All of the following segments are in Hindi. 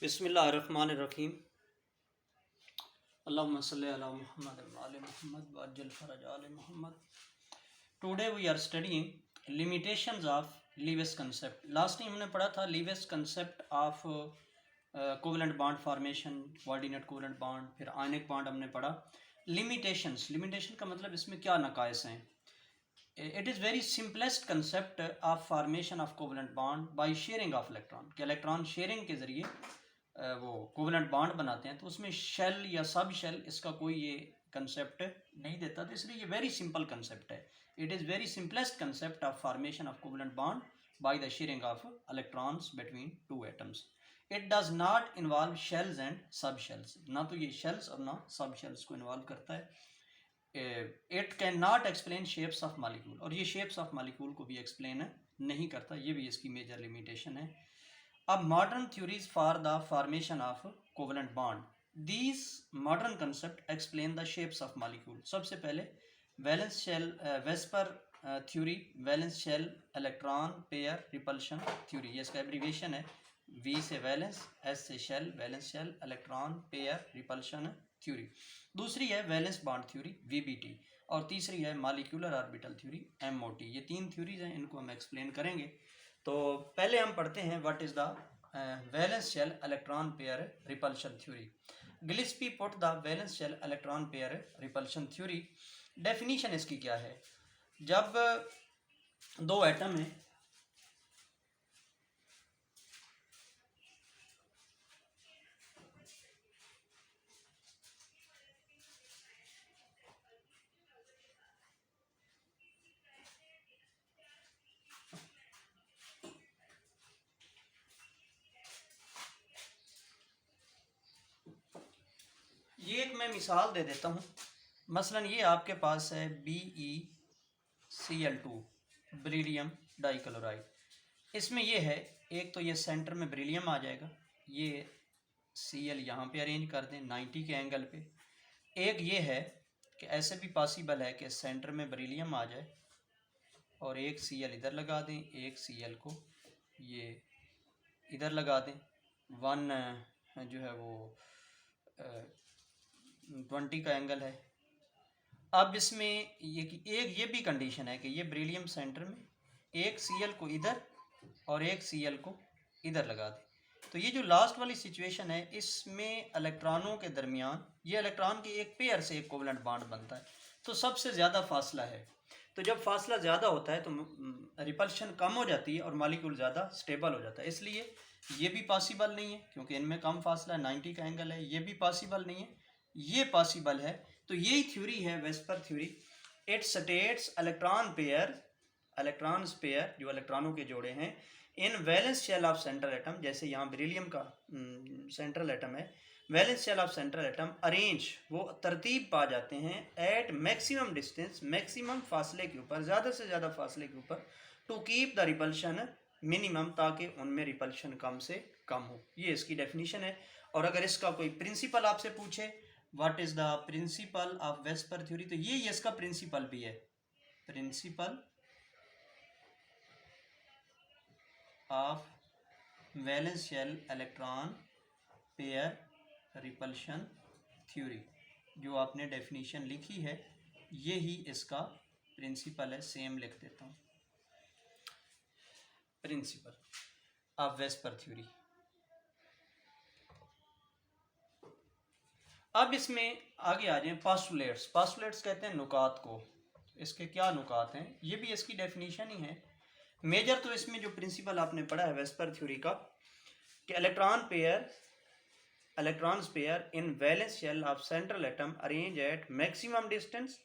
बिस्मिल्लाहिर्रहमानिर्रहीम। अल्लाहुम्मा सल्ली अला मुहम्मद व आले मुहम्मद व अज्जिल फरज आले Muhammad. Today we are studying limitations of Lewis concept. Last time हमने पढ़ा था Lewis concept of covalent bond formation, coordinate covalent bond, फिर आयनिक बॉन्ड हमने पढ़ा। लिमिटेशन का मतलब इसमें क्या नकाइस हैं। It is very simplest concept of formation of covalent bond by sharing of electron. कि इलेक्ट्रॉन शेयरिंग के ज़रिए वो कोवेलेंट बॉन्ड बनाते हैं, तो उसमें शेल या सब शेल इसका कोई ये कंसेप्ट नहीं देता, तो इसलिए ये वेरी सिंपल कंसेप्ट है। It is very simplest concept of formation of covalent bond by the sharing of electrons between two atoms. It does not involve shells and सब शेल्स। ना तो ये शेल्स और ना सब शेल्स को इन्वॉल्व करता है। It can not explain shapes of molecule, और ये शेप्स ऑफ मालिक्यूल को भी एक्सप्लेन नहीं करता, ये भी इसकी मेजर लिमिटेशन है। अब modern theories for the formation of covalent bond, these modern concept explain the shapes of molecule. सबसे पहले valence shell VSEPR theory, valence shell electron pair repulsion theory, ये इसका एब्रीविएशन है। वी से वैलेंस, एस से shell, valence shell electron pair repulsion theory. दूसरी है वैलेंस बॉन्ड थ्योरी, वीबीटी, और तीसरी है मॉलिक्यूलर ऑर्बिटल थ्योरी, एमओटी। ये तीन थ्योरीज हैं, इनको हम एक्सप्लेन करेंगे। तो पहले हम पढ़ते हैं what is the valence shell electron pair repulsion theory. Gillespie put the valence shell electron pair repulsion theory. Definition इसकी क्या है। जब दो एटम हैं, ये एक मैं मिसाल दे देता हूँ। मसलन ये आपके पास है BeCl2 बेरिलियम डाइक्लोराइड। इसमें ये है, एक तो ये सेंटर में बेरिलियम आ जाएगा, ये Cl यहाँ पे अरेंज कर दें 90 के एंगल पे। एक ये है कि ऐसे भी पॉसिबल है कि सेंटर में बेरिलियम आ जाए और एक Cl इधर लगा दें, एक Cl को ये इधर लगा दें। वन जो है वो 20 का एंगल है। अब इसमें एक ये भी कंडीशन है कि ये बेरिलियम सेंटर में, एक Cl को इधर और एक Cl को इधर लगा दें। तो ये जो लास्ट वाली सिचुएशन है, इसमें इलेक्ट्रॉनों के दरमियान, ये इलेक्ट्रॉन के एक पेयर से एक कोवेलेंट बॉन्ड बनता है, तो सबसे ज़्यादा फासला है। तो जब फासला ज़्यादा होता है तो रिपल्शन कम हो जाती है और मॉलिक्यूल ज़्यादा स्टेबल हो जाता है। इसलिए ये भी पॉसिबल नहीं है क्योंकि इनमें कम फासला है, 90 का एंगल है। ये भी पॉसिबल नहीं है, ये पॉसिबल है। तो यही थ्योरी है VSEPR theory. It states electron pair, electrons pair जो इलेक्ट्रॉनों के जोड़े हैं, in valence shell of central atom, जैसे यहाँ बेरिलियम का सेंट्रल एटम है, valence shell of central atom arrange, वो तरतीब पा जाते हैं एट मैक्सिमम डिस्टेंस, मैक्सिमम फासले के ऊपर, ज़्यादा से ज़्यादा फासले के ऊपर, to keep the repulsion minimum, ताकि उनमें रिपल्शन कम से कम हो। ये इसकी डेफिनेशन है। और अगर इसका कोई प्रिंसिपल आपसे पूछे what is the principle of VSEPR theory, तो ये इसका प्रिंसिपल भी है, principle of valence shell electron pair repulsion theory. जो आपने डेफिनेशन लिखी है, ये ही इसका प्रिंसिपल है। सेम लिख देता हूँ, प्रिंसिपल ऑफ वेस्पर थ्योरी। अब इसमें आगे आ जाए पास्टुलेट्स। पास्टुलेट्स कहते हैं नुकात को। इसके क्या नुकात हैं, ये भी इसकी डेफिनेशन ही है। मेजर तो इसमें जो प्रिंसिपल आपने पढ़ा है वेस्पर थ्योरी का, कि electrons pair in valence shell of central atom arrange at maximum distance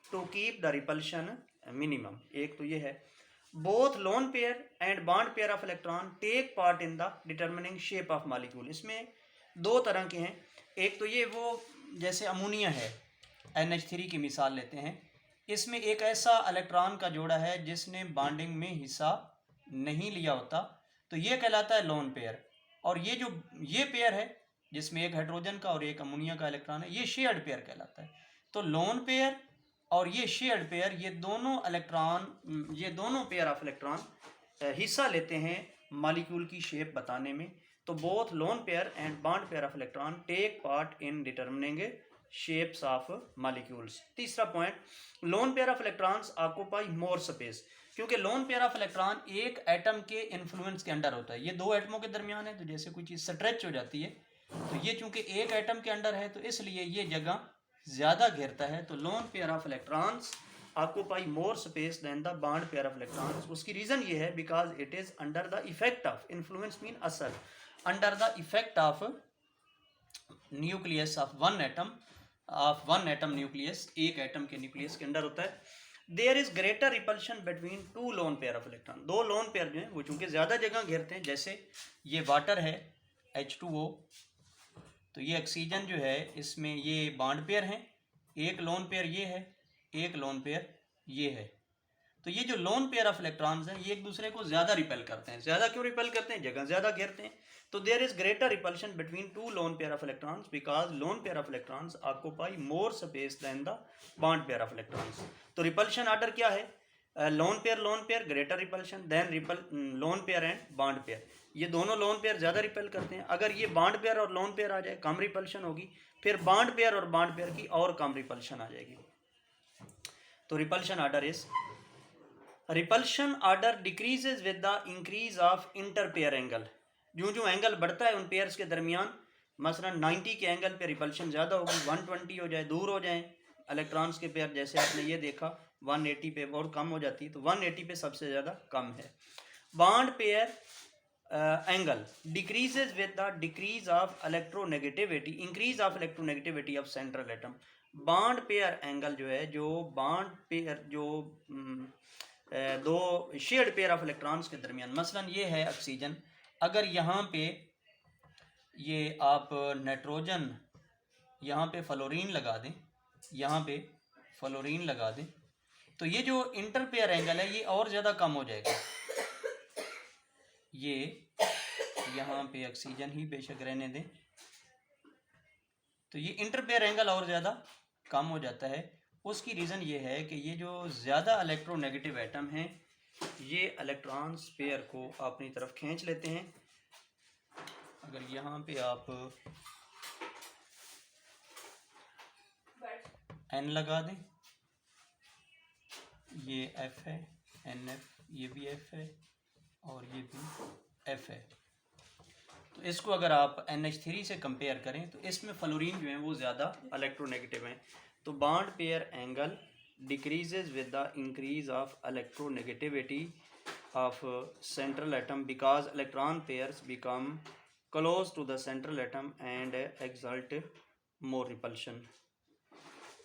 to keep the repulsion minimum. एक तो ये है। Both lone pair and bond pair of electron take part in the determining shape of molecule. इसमें दो तरह के हैं। एक तो ये वो जैसे अमोनिया है, NH3 की मिसाल लेते हैं। इसमें एक ऐसा इलेक्ट्रॉन का जोड़ा है जिसने बॉन्डिंग में हिस्सा नहीं लिया होता, तो ये कहलाता है लोन पेयर। और ये जो ये पेयर है जिसमें एक हाइड्रोजन का और एक अमोनिया का इलेक्ट्रॉन है, ये शेयर्ड पेयर कहलाता है। तो लोन पेयर और ये शेयर्ड पेयर, ये दोनों पेयर ऑफ इलेक्ट्रॉन हिस्सा लेते हैं मॉलिक्यूल की शेप बताने में। तो both lone pair and bond pair of electron take part in determining shapes of molecules. तीसरा point, lone pair of electrons occupy more space, क्योंकि लोन पेयर ऑफ इलेक्ट्रॉन एक एटम के इन्फ्लुएंस के अंडर होता है। ये दो एटमों के दरमियान है, तो जैसे कोई चीज़ स्ट्रेच हो जाती है, तो ये चूंकि एक एटम के अंडर है तो इसलिए ये जगह ज़्यादा घेरता है। तो lone pair of electrons occupy more space than the bond pair of electrons. उसकी रीज़न ये है because it is under the effect of, influence mean असर, under the effect of nucleus of one atom nucleus, एक एटम के न्यूक्लियस के अंदर होता है। There is greater repulsion between two lone pair of electron, दो लोन पेयर जो हैं वो चूंकि ज़्यादा जगह घेरते हैं, जैसे ये वाटर है H2O, तो ये ऑक्सीजन जो है इसमें ये बॉन्ड पेयर हैं, एक लोन पेयर ये है, एक लोन पेयर ये है। तो ये जो लोन पेयर ऑफ इलेक्ट्रॉन्स हैं ये एक दूसरे को ज़्यादा रिपेल करते हैं। ज़्यादा क्यों रिपेल करते हैं? जगह ज़्यादा घेरते हैं। तो there is greater repulsion between two lone pair of electrons because lone pair of electrons occupy more space than the bond pair of electrons. तो रिपल्शन ऑर्डर क्या है? Lone pair greater repulsion, then lone pair and bond pair. ये दोनों लोन पेयर ज़्यादा रिपेल करते हैं। अगर ये बॉन्ड पेयर और लोन पेयर आ जाए कम रिपल्शन होगी, फिर बॉन्ड पेयर और बॉन्ड पेयर की और कम रिपल्शन आ जाएगी। तो repulsion order is, repulsion order decreases with the increase of inter pair angle. जो जो एंगल बढ़ता है उन पेयर्स के दरमियान, मसलन 90 के एंगल पे रिपल्शन ज़्यादा होगी, 120 हो जाए, दूर हो जाए इलेक्ट्रॉन्स के पेयर, जैसे आपने ये देखा 180 पे बहुत कम हो जाती है, तो 180 पे सबसे ज़्यादा कम है। Bond pair angle decreases with the decrease of electronegativity, increase of electronegativity of central atom. Bond pair angle जो है, जो बॉन्ड पेयर जो दो शेयर्ड पेयर ऑफ इलेक्ट्रॉन्स के दरमियान, मसलन ये है ऑक्सीजन, अगर यहाँ पे ये आप नाइट्रोजन यहाँ पे फ्लोरीन लगा दें, यहाँ पे फ्लोरीन लगा दें, तो ये जो इंटर पेयर एंगल है ये और ज़्यादा कम हो जाएगा। ये यहाँ पे ऑक्सीजन ही बेशक रहने दें, तो ये इंटर पेयर एंगल और ज़्यादा कम हो जाता है। उसकी रीज़न ये है कि ये जो ज़्यादा इलेक्ट्रोनेगेटिव एटम हैं ये इलेक्ट्रॉन्स पेयर को अपनी तरफ खींच लेते हैं। अगर यहाँ पे आप N लगा दें, ये F है, NF, ये भी F है और ये भी F है, तो इसको अगर आप NH3 से कंपेयर करें तो इसमें फ्लोरीन जो है वो ज़्यादा इलेक्ट्रोनेगेटिव हैं। तो bond pair angle decreases with the increase of electronegativity of central atom because electron pairs become close to the central atom and exert more repulsion।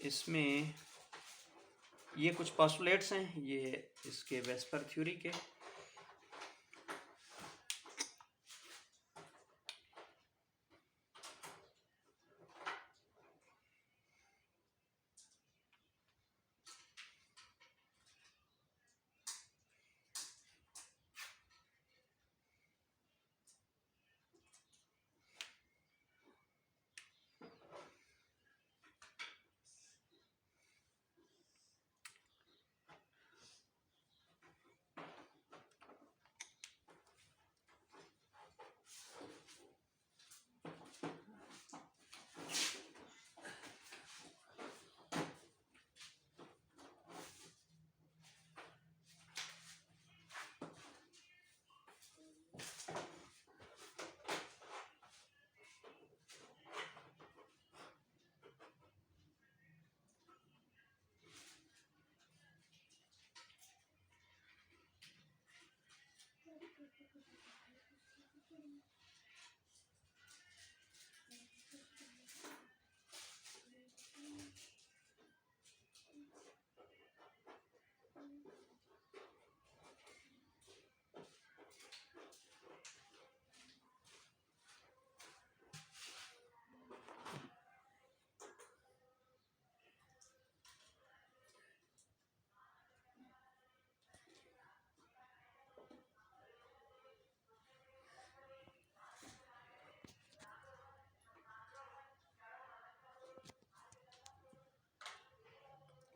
इसमें ये कुछ पोस्टुलेट्स हैं, ये इसके वेस्पर थ्योरी के।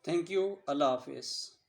थैंक यू, अल्लाह हाफिज़।